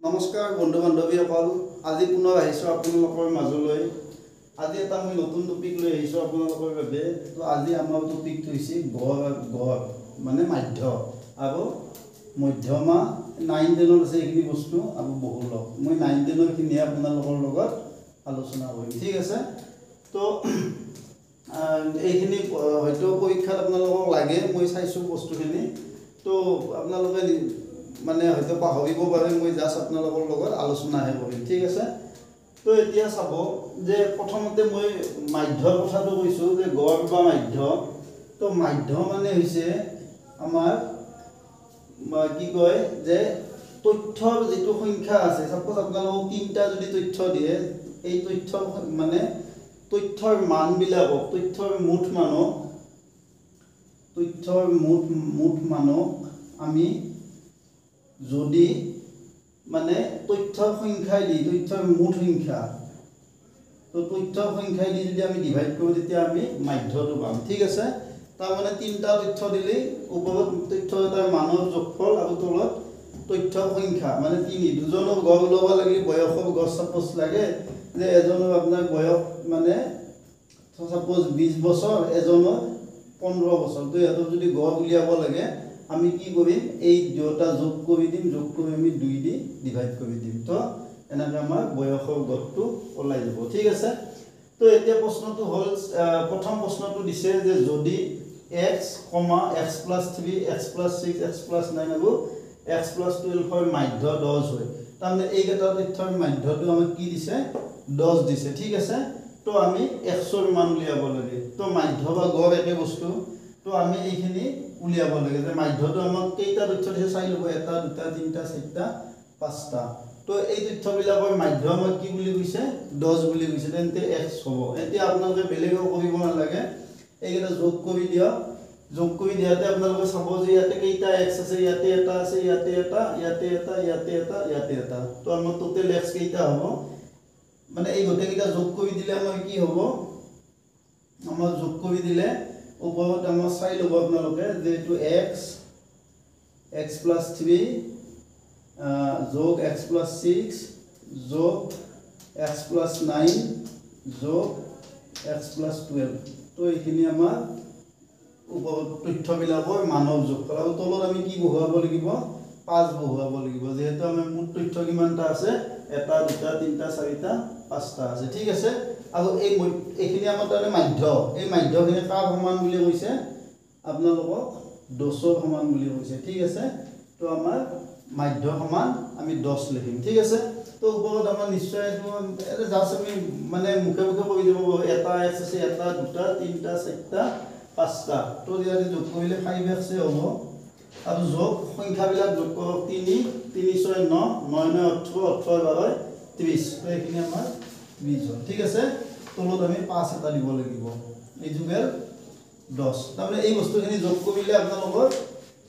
নমস্কাৰ বন্ধু বান্ধৱীসকল আজি পুনৰ আহিছোঁ আপোনালোকৰ মাজলৈ আজি এটা মই নতুন টপিক লৈ আহিছোঁ আপোনালোকৰ বাবে তো আজি আমাৰ টপিকটো হৈছে গড় মানে মাধ্য আৰু মধ্যমা 9 10 আছে এইখিনি বস্তু আৰু বহুলক মই 9 10 খিনি আপোনালোকৰ লগত আলোচনা কৰিম ঠিক আছে তো এইখিনি হয়তো পৰীক্ষাত আপোনালোকক লাগে মই চাইছোঁ বস্তুখিনি তো আপোনালোকে মানে হয়তো পাহৰিব পাৰে মই জাস্ট আপোনালোকৰ লগত আলোচনাহে কৰিম ঠিক আছে তো এতিয়া চাব যে প্ৰথমতে মই মাধ্যৰ কথাটো কৈছোঁ যে গড় বা মাধ্য তো মাধ্য মানে হৈছে আমাৰ কি কয় যে তথ্যৰ যেটো সংখ্যা আছে সাপোজ আপোনালোকক তিনটা যদি তথ্য দিয়ে এই তথ্য মানে তথ্যৰ মানবিলাক তথ্যৰ মুঠ মানক আমি যদি মানে তথ্যৰ সংখ্যা দি তথ্যৰ মুঠ সংখ্যা তো তথ্যৰ সংখ্যা দি যদি আমি ডিভাইড কৰো তেতিয়া আমি মাধ্যটো পাম ঠিক আছে তাৰ মানে তিনটা তথ্য দিলে ওপৰত তথ্য এটাৰ মানৰ যোগফল আৰু তলত তথ্যৰ সংখ্যা মানে তিনি দুজনৰ গড় উলাব লাগি বয়সৰ গড় সাপোজ লাগে যে এজনৰ আপোনাৰ বয়স মানে সাপোজ 20 বছৰ এজনৰ 15 বছৰ তো এজনৰ যদি গড় উলিয়াব লাগে আমি কি কৰিম এই দুটা যোগ কৰি দিম যোগ কৰি আমি 2 দি ডিভাইড কৰি দিম তো এনেকৈ আমাৰ বয়সৰ গড়টো ওলাই যাব ঠিক আছে তো এতিয়া প্ৰশ্নটো হল প্ৰথম প্ৰশ্নটো দিছে যে যদি x, x + 3 x + 6 x + 9 আৰু x + 12 ৰ মাধ্য 10 হয় তাৰমানে এইকেইটা তথ্যৰ মাধ্যটো আমাক কি দিছে 10 দিছে ঠিক আছে তো আমি x ৰ মান উলিয়াব লাগে তো মাধ্য বা গড় একে বস্তু তো আমি এইখিনি উলিয়াব লাগে যে মাধ্যটো আমাক কেইটা তথ্য দিছে চাই লব এটা দুটা তিনটা চাৰিটা পাঁচটা তো এই তথ্যবিলাকৰ মাধ্য আমাক কি বুলি কৈছে 10 বুলি কৈছে তেন্তে x হ'ব এতিয়া আপোনালোকে বেলেগো কৰিব নালাগে এইকেইটা যোগ কৰি দিয়াতে আপোনালোকে চাব যে ইয়াতে কেইটা x আছে ইয়াতে এটা আছে ইয়াতে এটা ইয়াতে এটা ইয়াতে এটা ইয়াতে এটা তো আমাৰ টোটাল x কেইটা হ'ব মানে এই গোটেইকেইটা যোগ কৰি দিলে আমাৰ কি হ'ব আমাৰ যোগ কৰি দিলে ওপৰত আমাৰ চাই লব আপোনালোকে যে এটো x + 3 যোগ x + 6 যোগ x + 9 যোগ x + 12 তো এইখিনি আমাৰ ওপৰত তথ্যবিলাকৰ মানৰ যোগফল আৰু তলত আমি কি বহুৱাব লাগিব 5 বহুৱাব লাগিব যেহেতু আমাৰ মুঠ তথ্য কিমানটা আছে এটা দুটা তিনটা চাৰিটা পাঁচটা আছে ঠিক আছে আৰু এইখিনি আমাৰ তাৰে মাধ্য এই মাধ্যখিনি কাৰ সমান বুলি কৈছে আপোনালোকক 10 ৰ সমান বুলি কৈছে ঠিক আছে তো আমাৰ মাধ্য সমান আমি 10 লিখিম ঠিক আছে তো ওপৰত আমাৰ নিশ্চয় এটা জাস্ট আমি মানে মুখে কৰি দিব এটা x আছে এটা দুটা তিনটা চাৰিটা পাঁচটা তো ইয়াতে যোগ কৰিলে 5x হ'ব আৰু যোগ সংখ্যাবিলাক যোগ কৰক 3 3 6 9 9 18 18 12 30 তো এইখিনি আমাৰ 20 হ'ল ঠিক আছে তলত আমি 5 এটা দিব লাগিব এই যুগেল 10 তাৰমানে এই বস্তুখিনি যোগ কৰিলে আপোনালোকৰ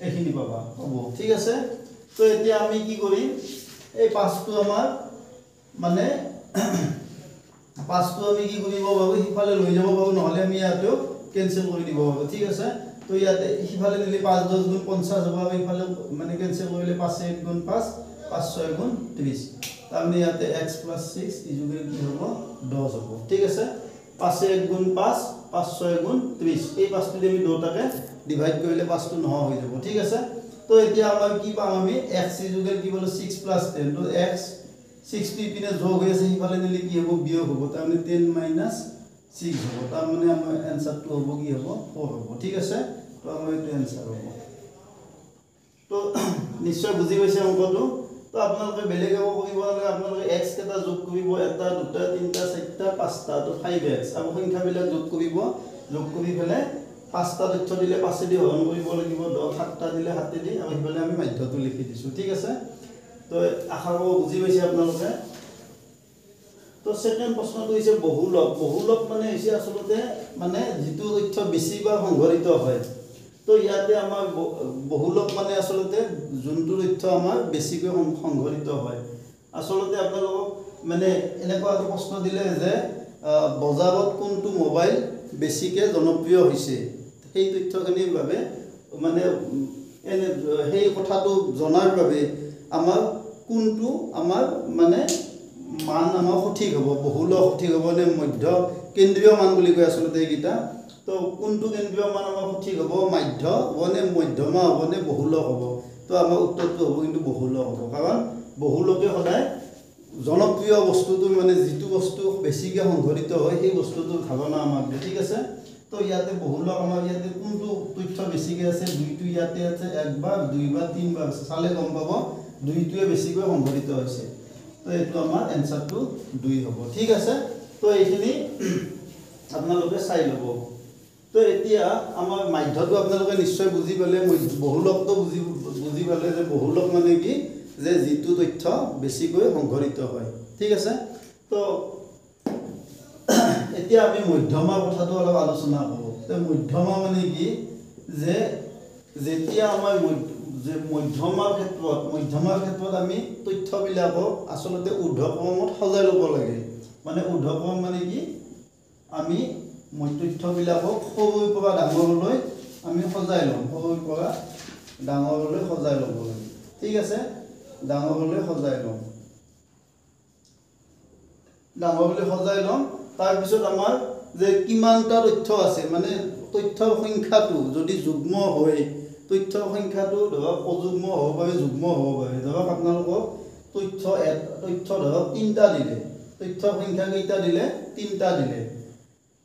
এইখিনি পাবা হ'ব ঠিক আছে তো এতিয়া আমি কি কৰিম এই 5টো আমাৰ মানে 5টো আমি কি কৰিব পাবো হিফালে লৈ যাব পাবো নহলে আমি ইয়াতেও কেনসেল কৰি দিব পাবো ঠিক আছে তো ইয়াতে হিফালে দিলে 5 10 গুণ 50 হ'ব আমি হিফালে মানে কেনসেল কৰিলে 5 1 গুণ 5 5 6 গুণ 30 তাৰমানে ইয়াতে x + 6 ইজুগেল কি হ'ব 10 হ'ব ঠিক আছে 5 1 গুণ 5 5 6 গুণ 30 এই 5টো আমি দুটাকে ডিভাইড কৰিলে 5টো নহয় হৈ যাব ঠিক আছে তো এতিয়া আমাৰ কি পাম আমি x ইজুগেল কি বলো 6 + 10 তো x 6 পিনে যোগ হৈ আছে হিফালে দিলে কি হ'ব বিয়োগ হ'ব তাৰমানে 10 - 6 হ'ব তাৰমানে আমাৰ আনসারটো হ'ব কি হ'ব 4 হ'ব ঠিক আছে তো আমাৰ এইটো আনসার হ'ব তো নিশ্চয় বুজি পাইছে অংকটো তো আপোনালোকে বেলেগও কৰিব নালাগে আপোনালোকে x কেটা যোগ কৰিব এটা দুটা তিনটা চাৰিটা পাঁচটা তো 5x আৰু সংখ্যাবিলাক যোগ কৰি ফেলে পাঁচটা তথ্য দিলে 5 দি হৰণ কৰিব লাগিব 10 7টা দিলে 7 দি আৰু ইফালে আমি মাধ্যটো লিখি দিছো ঠিক আছে তো আশা কৰো বুজি পাইছে আপোনালোকে তো সেকেন্ড প্ৰশ্নটো হৈছে বহুলক মানে হৈছে আসলতে মানে যেটো তথ্য বেছিবাৰ সংঘটিত হয় তো ইয়াতে আমাৰ বহুলক মানে আসলতে যোনটো তথ্য আমাৰ বেছিকৈ সংঘটিত হয় আসলতে আপোনালোকক মানে এনেকুৱা এটা প্ৰশ্ন দিলে যে বজাৰত কোনটো মোবাইল বেছিকৈ জনপ্ৰিয় হৈছে সেই তথ্যখিনিৰ বাবে মানে সেই কথাটো জনাৰ বাবে আমাৰ কোনটো আমাৰ মানে মান আমাৰ সঠিক হ'ব বহুল সঠিক হ'ব নে মধ্য কেন্দ্ৰীয় মান বুলি কয় আসলে এইকেইটা তো কোনটো কেন্দ্ৰীয় মান আমাৰ সঠিক হ'ব মধ্য হ'ব নে মধ্যমা হ'ব নে বহুল হ'ব তো আমাৰ উত্তৰটো হ'ব কিন্তু বহুল হ'ব কাৰণ বহুলকে সদায় জনপ্ৰিয় বস্তুটো মানে যিটো বস্তু বেছিকৈ সংঘটিত হয় সেই বস্তুটোৰ ধাৰণা আমাক দিয়ে ঠিক আছে তো ইয়াতে বহুলক আমাৰ ইয়াতে কোনটো তথ্য বেছিকৈ আছে দুইটো ইয়াতে আছে একবাৰ দুইবাৰ তিনিবাৰ আছে চালে গম পাব দুইটোৱে বেছিকৈ সংঘটিত হৈছে তো এইটো আমাৰ এনসাৰটো 2 হ'ব ঠিক আছে তো এইখিনি আপোনালোকে চাই ল'ব তো এতিয়া আমাৰ মাধ্যটো আপোনালোকে নিশ্চয় বুজি পালে বহুলকটো বুজি পালে যে বহুলক মানে কি যে যিটো তথ্য বেছিকৈ সংঘটিত হয় ঠিক আছে তো এতিয়া আমি মধ্যমা কথাটো অলপ আলোচনা কৰোঁ তো মধ্যমা মানে কি যে যেতিয়া আমাৰ যে মধ্যমাৰ ক্ষেত্ৰত আমি তথ্যবিলাকক আসলতে ঊৰ্ধ্বক্ৰমত সজাই ল'ব লাগে মানে ঊৰ্ধ্বক্ৰম মানে কি আমি তথ্যবিলাকক সৰুৰ পৰা ডাঙৰলৈ আমি সজাই ল'ম সৰুৰ পৰা ডাঙৰলৈ সজাই ল'ব লাগে ঠিক আছে ডাঙৰলৈ সজাই ল'ম তাৰপিছত আমাৰ যে কিমানটা তথ্য আছে মানে তথ্যৰ সংখ্যাটো যদি যুগ্ম হয় তথ্যৰ সংখ্যাটো ধৰক অযুগ্ম হ'ব পাৰে যুগ্ম হ'ব পাৰে ধৰক আপোনালোকক তথ্য ধৰক 3টা দিলে তথ্যৰ সংখ্যা কেইটা দিলে 3টা দিলে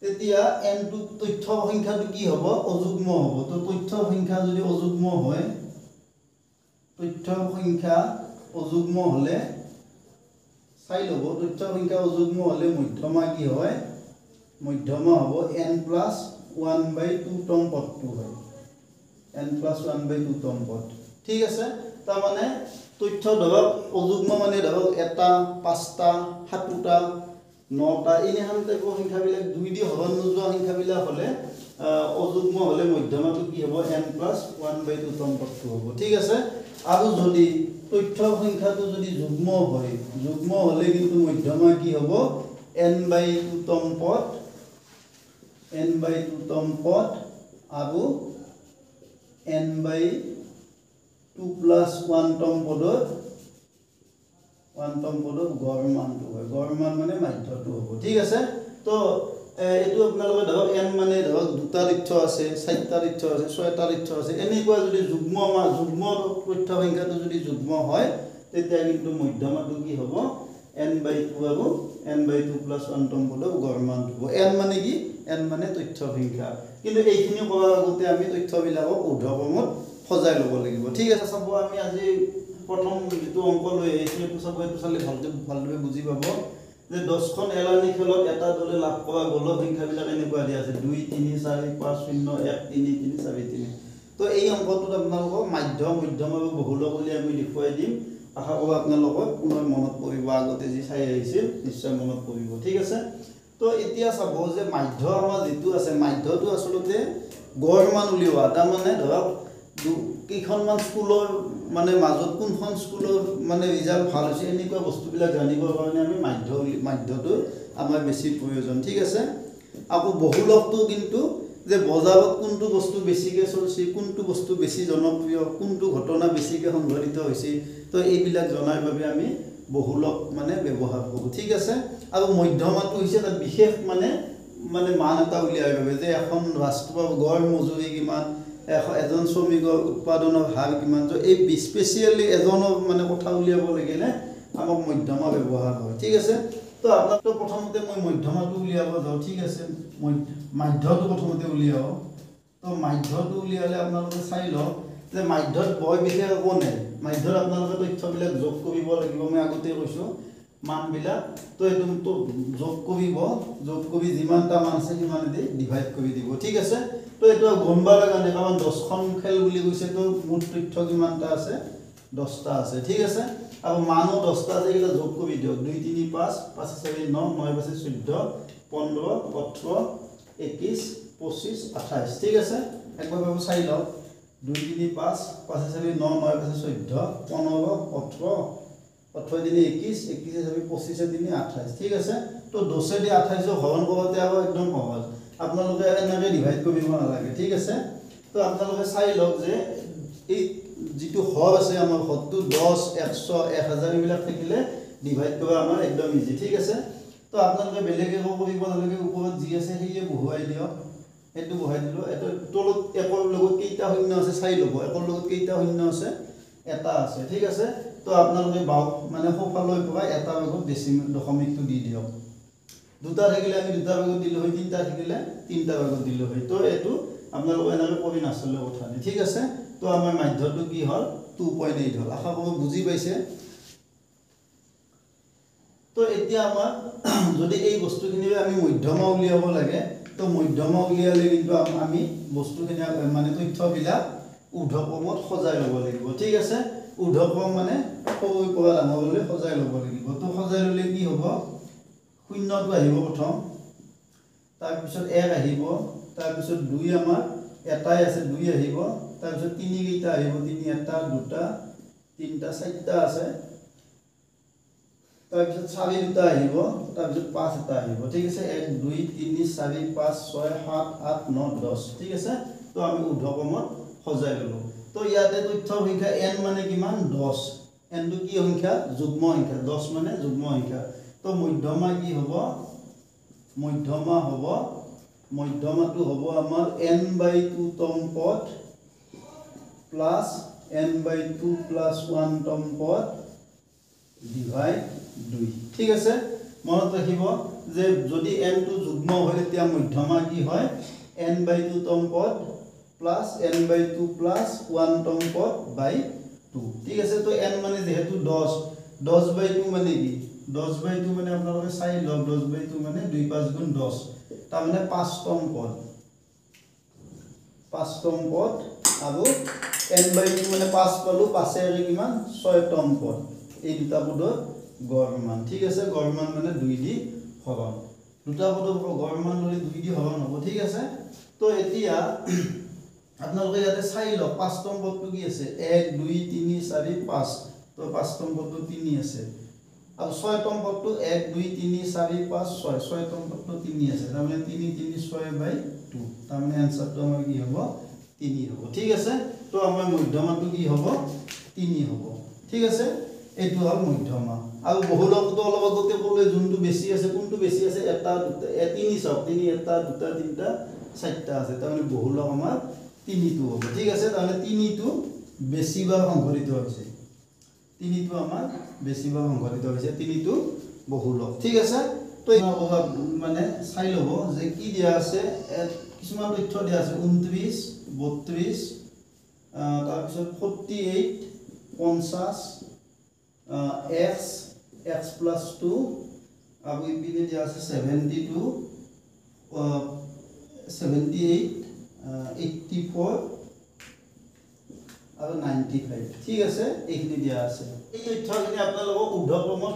তেতিয়া n টো তথ্যৰ সংখ্যাটো কি হ'ব অযুগ্ম হ'ব তো তথ্যৰ সংখ্যা যদি অযুগ্ম হয় তথ্যৰ সংখ্যা অযুগ্ম হলে চাই ল'ব তথ্যৰ সংখ্যা অযুগ্ম হলে মধ্যমা কি হয় মধ্যমা হ'ব n+1/2 তম পদটো হয় n+1/2 তম পদ ঠিক আছে তাৰ মানে তথ্য ধৰক অযুগ্ম মানে ধৰক 1টা 5টা 7টা 9টা এনেহান টাইপৰ সংখ্যাবিলাক 2 দি হৰণ নোযোৱা সংখ্যাবিলাক হলে অযুগ্ম হলে মধ্যমাটো কি হ'ব n+1/2 তম পদটো হ'ব ঠিক আছে আৰু যদি তথ্যৰ সংখ্যাটো যদি যুগ্ম হয় যুগ্ম হলে কিন্তু মধ্যমা কি হ'ব n/2 তম পদ আৰু n/2+1 তম পদৰ গড় মানটো হয় গড় মান মানে মাধ্যটো হ'ব ঠিক আছে তো এইটো আপোনালোকে ধৰক n মানে ধৰক 2টা তথ্য আছে 4টা তথ্য আছে 6টা তথ্য আছে এনেকুৱা যদি যুগ্ম তথ্য সংখ্যাটো যদি যুগ্ম হয় তেতিয়া কিন্তু মধ্যমাটো কি হ'ব n/2 আৰু n/2+1 তম পদৰ গড় মানটো হ'ব n মানে কি n মানে তথ্য সংখ্যা কিন্তু এইখিনি কৰাৰ আগতে আমি তথ্যবিলাকক ঊৰ্ধ্বক্ৰমত সজাই ল'ব লাগিব ঠিক আছে চাব আমি আজি প্ৰথম যেটো অংক লৈ আহিছো তো সব এইটো চালে ভালদৰে বুজি পাব যে 10খন এলানি খেলত এটা দলে লাভ কৰা গলৰ সংখ্যাবিলাক এনেকুৱা দিয়া আছে 2 3 4 5 0 1 3 3 4 3 তো এই অংকটোত আপোনালোকক মধ্যম আৰু বহুল বুলি আমি দেখুৱাই দিম আশা কৰোঁ আপোনালোকক পুনৰ মনত পৰিব আগতে যি চাই আহিছিল নিশ্চয় মনত পৰিব ঠিক আছে তো এতিয়া চাব যে মাধ্য আমাৰ যেটো আছে মাধ্যটো আসলতে গড় মান উলিওৱা তাৰ মানে ধৰক কেইখনমান স্কুলৰ মানে মাজত কোনখন স্কুলৰ মানে ৰিজাল্ট ভাল হৈছে এনেকুৱা বস্তুবিলাক জানিবৰ কাৰণে আমি মাধ্যটো আমাৰ বেছি প্ৰয়োজন ঠিক আছে আকৌ বহুলকটো কিন্তু যে বজাৰত কোনটো বস্তু বেছিকৈ চলছে কোনটো বস্তু বেছি জনপ্ৰিয় কোনটো ঘটনা বেছিকৈ সংঘটিত হৈছে তো এইবিলাক জনাৰ বাবে আমি বহুলক মানে ব্যৱহাৰ কৰোঁ ঠিক আছে আৰু মধ্যমাটো হৈছে এটা বিশেষ মানে মান এটা উলিয়াৰ বাবে যে এখন ৰাষ্ট্ৰৰ গড় মজুৰি কিমান এজন শ্ৰমিকৰ উৎপাদনৰ হাৰ কিমান তো এই স্পেচিয়েলি এজনৰ মানে কথা উলিয়াব লাগিলে আমাক মধ্যমা ব্যৱহাৰ হয় ঠিক আছে তো আপোনাক তো প্ৰথমতে মই মধ্যমাটো উলিয়াব যাওঁ ঠিক আছে মাধ্যটো প্ৰথমতে উলিয়াও তো মাধ্যটো উলিয়ালে আপোনালোকে চাই লওক যে মাধ্যত বৰ বিশেষ একো নাই মাধ্যত আপোনালোকে তথ্যবিলাক যোগ কৰিব লাগিব মই আগতে কৈছোঁ মানবিলাক তো এইটো যোগ কৰি যিমানটা মান আছে সিমানেদি ডিভাইড কৰি দিব ঠিক আছে তো এইটো গণবাৰ কাৰণে কাৰণ 10খন খেল বুলি কৈছে তো মুঠ তথ্য কিমানটা আছে 10টা আছে ঠিক আছে আৰু মানো 10টা আছে এটা যোগ কৰি দিয়ক 2 3 5 5 4 9 9 5 14 15 18 21 25 28 ঠিক আছে একবাৰ চাই লওক 2 3 5 5 4 9 9 5 14 15 18 18 দিনে 21 21 হিচাপে 25 দিনে 28 ঠিক আছে তো 10 দি 28 হৰণ কৰোঁতে আৰু একদম সহজ আপোনালোকে এনেকৈ ডিভাইড কৰিব নালাগে ঠিক আছে তো আপোনালোকে চাই লওক যে এই যেটো হর আছে আমাৰ হৰটো 10 100 1000 এইবিলাক থাকিলে ডিভাইড কৰা আমাৰ একদম ইজি ঠিক আছে তো আপোনালোকে বেলেগে কৰিব নালাগে ওপৰত যি আছে সেইয়ে বহুৱাই দিয়ক এটো বহাই দিলো এটো তলত একৰ লগত কেইটা শূন্য আছে চাই লব একৰ লগত কেইটা শূন্য আছে এটা আছে ঠিক আছে তো আপোনালোকে বাও মানে সোফালৈ পৰা এটা ভাগত ডেসিমেল দশমিকটো দি দিয়ক দুটা থাকিলে আমি দুটা ভাগত দিলো হয় তিনটা থাকিলে তিনটা ভাগত দিলো হয় তো এটো আপোনালোকে এনেকৈ কৰি নাচলে কথা নাই ঠিক আছে তো আমাৰ মাধ্যটো কি হল 2.8 হল আশা কৰো বুজি পাইছে তো এতিয়া আমাৰ যদি এই বস্তুখিনি আমি মধ্যমা উলিয়াব লাগে তো মধ্যমা উলিয়ালে কিন্তু আমি বস্তুখিনি মানে তথ্যবিলাক ঊৰ্ধ্বক্ৰমত সজাই ল'ব লাগিব ঠিক আছে ঊৰ্ধ্বক্ৰম মানে সৰুৰ পৰা ডাঙৰলৈ সজাই ল'ব লাগিব তো সজাই ল'লে কি হ'ব শূন্যটো আহিব প্ৰথম তাৰ পিছত 1 আহিব তাৰ পিছত 2 আমাৰ এটাই আছে 2 আহিব তাৰ পিছত 3 কেইটা আহিব 3 এটা দুটা তিনটা চাৰিটা আছে তাৰ পিছত 4 দুটা আহিব তাৰ পিছত 5 এটা আহিব ঠিক আছে 1 2 3 4 5 6 7 8 9 10 ঠিক আছে তো আমি ঊৰ্ধ্বক্ৰমত সজাই ললো তো ইয়াতে তথ্য সংখ্যা n মানে কিমান 10 n টো কি সংখ্যা যুগ্ম সংখ্যা 10 মানে যুগ্ম সংখ্যা তো মধ্যমা কি হ'ব মধ্যমাটো হ'ব আমাৰ n/2 তম পদ প্লাস n/2 প্লাস 1 তম পদ ডিভাইড 2 ঠিক আছে মনত ৰাখিব যে যদি n টো যুগ্ম হয় তেতিয়া মধ্যমা কি হয় n/2 তম পদ প্লাস n/2 প্লাস 1 তম পদ বাই 2 ঠিক আছে তো n মানে যেহেতু 10/2 মানে কি 10/2 মানে আপোনালোকে চাই লওক 10/2 মানে 2 5 গুণ 10 তাৰ মানে 5 তম পদ আৰু n/2 মানে 5 পালো 5 এৰে কিমান 6 তম পদ এই দুটা পদৰ গড় মান ঠিক আছে গড় মান মানে 2 দি হৰণ দুটা পদৰ গড় মান লৈ 2 দি হৰণ হ'ব ঠিক আছে তো এতিয়া আপোনালোকে ইয়াতে চাই লওক 5 তম পদটো কি আছে 1 2 3 4 5 তো 5 তম পদটো 3 আছে আৰু 6 তম পদটো 1 2 3 4 5 6 তম পদটো 3 আছে তাৰ মানে 3 3 6/2 তাৰ মানে आंसरটো আমাৰ কি হ'ব 3 হ'ব ঠিক আছে তো আমাৰ মধ্যমাটো কি হ'ব 3 হ'ব ঠিক আছে এইটো হল মধ্যমা আৰু বহুলকটো অলপ আগতে ক'লে যোনটো বেছি আছে কোনটো বেছি আছে এটা দুটা 3 চাওক 3 এটা দুটা তিনটা চাৰটা আছে তাৰ মানে বহুলক আমাৰ 3 টো হ'ব ঠিক আছে তাৰ মানে 3 টো বেছিবাৰ সংঘটিত হৈছে 3 টো আমাৰ বেছিবাৰ সংঘটিত হৈছে 3 টো বহুলক ঠিক আছে তো মানে চাই লব যে কি দিয়া আছে কিছুমান তথ্য দিয়া আছে 29 32 তাৰ পিছত 48 50 x plus 2 अब इपिने दिया আছে 72 78 84 আৰু 95 ঠিক আছে এইখিনি দিয়া আছে এই তথ্যখিনি আপোনালোকক ঊৰ্ধ্বক্ৰমত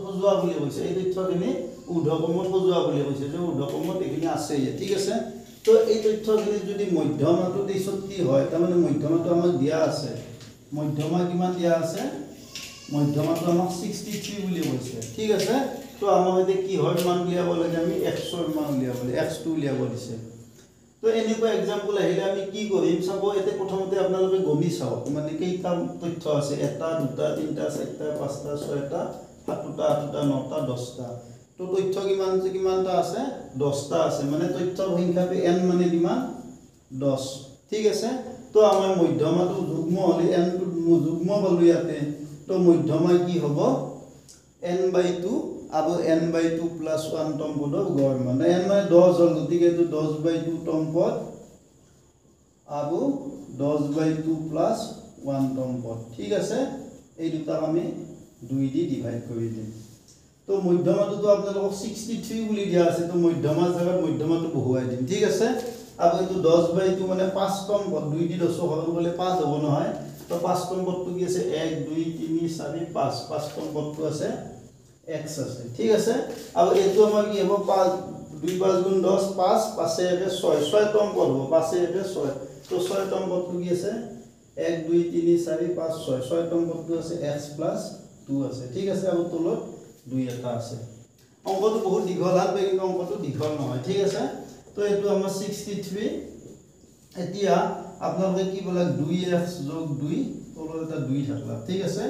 সজোৱা বুলি কৈছে এই তথ্যখিনি ঊৰ্ধ্বক্ৰমত সজোৱা বুলি কৈছে যে ঊৰ্ধ্বক্ৰমত এইখিনি আছে ঠিক আছে তো এই তথ্যখিনি যদি মধ্যমাটো 63 হয় তাৰ মানে মধ্যমাটো আমাক দিয়া আছে মধ্যমা কিমান দিয়া আছে মধ্যমাটো আমাক 63 বুলি কৈছে ঠিক আছে তো আমাক এতিয়া কি হয় মান উলিয়াব লাগে আমি x ৰ মান উলিয়াব লাগে x2 উলিয়াব দিছে তো এনেকুৱা एग्जांपल আহিলে আমি কি কৰিম চাব এতে প্ৰথমতে আপোনালোকে গণি চাওক মানে কেইটা তথ্য আছে এটা দুটা তিনটা চাৰটা পাঁচটা ছয়টা সাতটা আঠটা নটা 10টা তো তথ্য কিমানটা আছে 10টা আছে মানে তথ্যৰ সংখ্যাটো n মানে কিমান 10 ঠিক আছে তো আমাৰ মধ্যমাটো যুগ্ম হলে n টো যুগ্ম পালো ইয়াতে তো মধ্যমা কি হ'ব n/2 আৰু n/2 plus 1 তম পদৰ গড় মান n মানে 10 হল গতিকে তো 10/2 তম পদ আৰু 10/2 plus 1 তম পদ ঠিক আছে এই দুটা আমি 2 দি ডিভাইড কৰি দিম তো মধ্যমাটো তো আপোনালোকক 63 বুলি দিয়া আছে তো মধ্যমাৰ জায়গাত মধ্যমাটো বহুৱাই দিম ঠিক আছে আৰু এটো 10/2 মানে 5 তম পদ 2 দি 10 হৰণ কৰিলে 5 হ'ব নহয় তো 5 তম পদটো কি আছে 1 2 3 4 5 5 তম পদটো আছে x আছে ঠিক আছে আৰু এটো আমাৰ কি হ'ব 5 2 5 গুণ 10 5 5 একে 6 6 তম পদ হ'ব 5 একে 6 তো 6 তম পদটো কি আছে 1 2 3 4 5 6 6 তম পদটো আছে x + 2 আছে ঠিক আছে আৰু তলত 2 এটা আছে অংকটো বহুত দীঘল আছে কিন্তু অংকটো দীঘল নহয় ঠিক আছে তো এটো আমাৰ 63 এতিয়া আপোনালোকে কি বলা 2x + 2 তলত এটা 2 থাকলা ঠিক আছে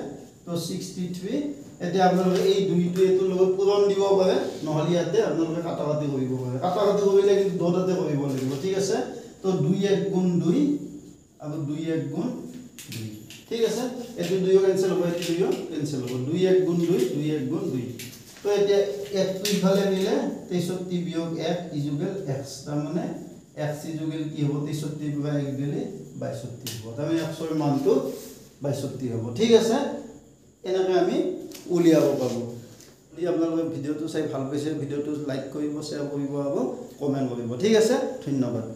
তো 63 এতিয়া আপোনালোকে এই 2টো এটোৰ লগত পূৰণ দিব পাৰে নহলি ইয়াতে আপোনালোকে কাটাকাটি কৰিব পাৰে কাটাকাটি কৰিলে কিন্তু দুটাতে কৰিব লাগিব ঠিক আছে তো 2 1 গুণ 2 আৰু 2 1 গুণ 2 ঠিক আছে এটো 2 কেনসেল হ'ব এটো 2 কেনসেল হ'ব 2 1 গুণ 2 2 1 গুণ 2 তো এতিয়া 1 টো ইফালে নিলে 63 বিয়োগ 1 ইজুগেল x তাৰ মানে x ইজুগেল কি হ'ব 63 পৰা 1 গেলে 62 হ'ব তাৰমানে x ৰ মানটো 62 হ'ব ঠিক আছে এনেকৈ আমি উলিয়াব পাৰো যদি আপোনালোকে ভিডিওটো চাই ভাল পাইছে ভিডিওটো লাইক কৰিব শেয়াৰ কৰিব আৰু কমেন্ট কৰিব ঠিক আছে ধন্যবাদ